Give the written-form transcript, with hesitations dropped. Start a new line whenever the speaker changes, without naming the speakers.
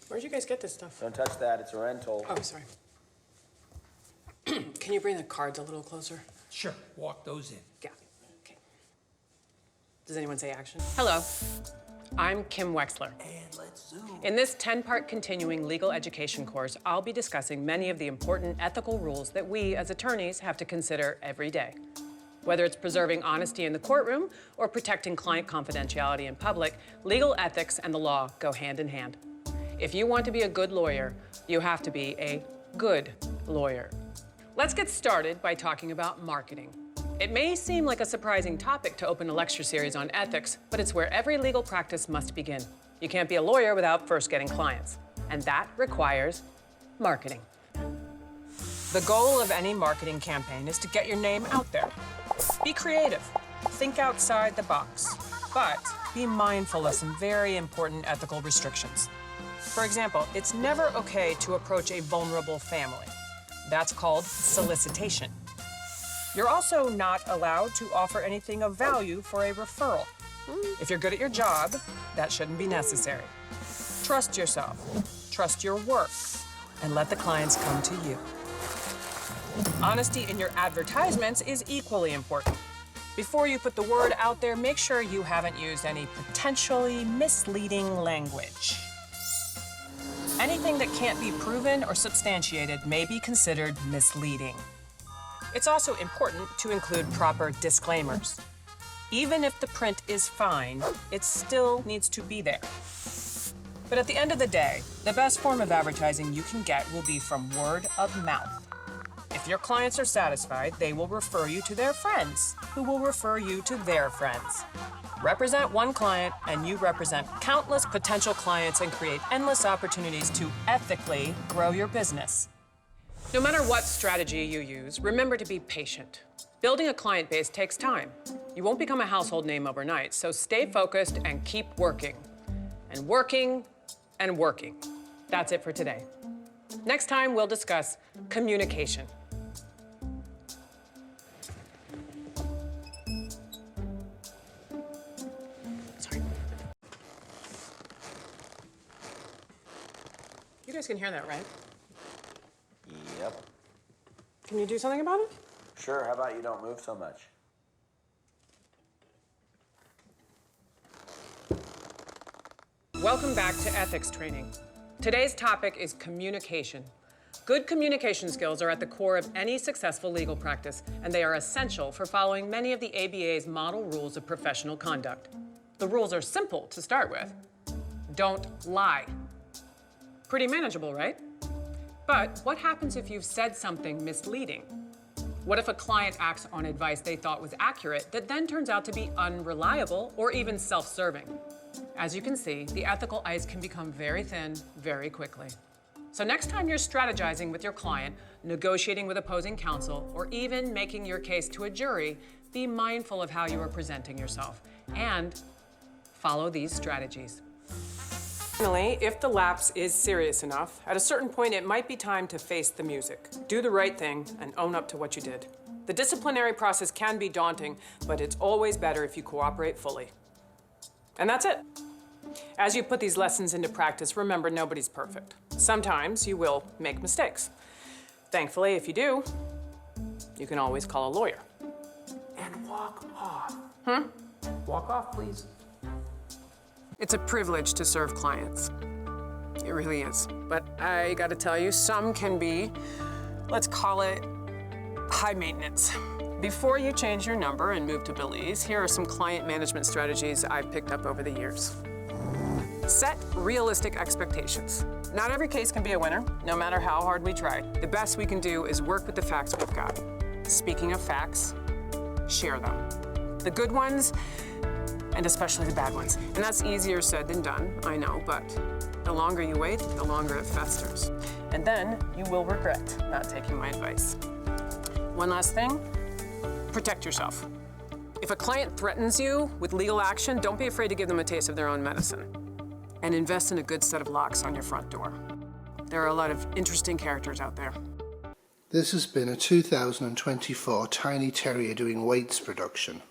Where'd you guys get this stuff?
Don't touch that, it's a rental.
Oh, sorry. Can you bring the cards a little closer?
Sure, walk those in.
Yeah. Okay. Does anyone say action? Hello. I'm Kim Wexler.
And let's zoom.
In this 10-part continuing legal education course, I'll be discussing many of the important ethical rules that we as attorneys have to consider every day. Whether it's preserving honesty in the courtroom or protecting client confidentiality in public, legal ethics and the law go hand in hand. If you want to be a good lawyer, you have to be a good lawyer. Let's get started by talking about marketing. It may seem like a surprising topic to open a lecture series on ethics, but it's where every legal practice must begin. You can't be a lawyer without first getting clients, and that requires marketing. The goal of any marketing campaign is to get your name out there. Be creative, think outside the box, but be mindful of some very important ethical restrictions. For example, it's never okay to approach a vulnerable family. That's called solicitation. You're also not allowed to offer anything of value for a referral. If you're good at your job, that shouldn't be necessary. Trust yourself, trust your work, and let the clients come to you. Honesty in your advertisements is equally important. Before you put the word out there, make sure you haven't used any potentially misleading language. Anything that can't be proven or substantiated may be considered misleading. It's also important to include proper disclaimers. Even if the print is fine, it still needs to be there. But at the end of the day, the best form of advertising you can get will be from word of mouth. If your clients are satisfied, they will refer you to their friends, who will refer you to their friends. Represent one client, and you represent countless potential clients and create endless opportunities to ethically grow your business. No matter what strategy you use, remember to be patient. Building a client base takes time. You won't become a household name overnight, so stay focused and keep working. And working and working. That's it for today. Next time, we'll discuss communication. Sorry. You guys can hear that, right?
Yep.
Can you do something about it?
Sure, how about you don't move so much?
Welcome back to ethics training. Today's topic is communication. Good communication skills are at the core of any successful legal practice, and they are essential for following many of the ABA's model rules of professional conduct. The rules are simple to start with. Don't lie. Pretty manageable, right? But what happens if you've said something misleading? What if a client acts on advice they thought was accurate that then turns out to be unreliable or even self-serving? As you can see, the ethical ice can become very thin very quickly. So next time you're strategizing with your client, negotiating with opposing counsel, or even making your case to a jury, be mindful of how you are presenting yourself and follow these strategies. Finally, if the lapse is serious enough, at a certain point it might be time to face the music. Do the right thing and own up to what you did. The disciplinary process can be daunting, but it's always better if you cooperate fully. And that's it. As you put these lessons into practice, remember nobody's perfect. Sometimes you will make mistakes. Thankfully, if you do, you can always call a lawyer.
And walk off.
Walk off, please. It's a privilege to serve clients. It really is. But I gotta tell you, some can be, let's call it, high maintenance. Before you change your number and move to Belize, here are some client management strategies I've picked up over the years. Set realistic expectations. Not every case can be a winner, no matter how hard we try. The best we can do is work with the facts we've got. Speaking of facts, share them. The good ones, and especially the bad ones. And that's easier said than done, I know, but the longer you wait, the longer it festers. And then you will regret not taking my advice. One last thing, protect yourself. If a client threatens you with legal action, don't be afraid to give them a taste of their own medicine. And invest in a good set of locks on your front door. There are a lot of interesting characters out there.
This has been a 2024 Tiny Terrier Doing Weights production.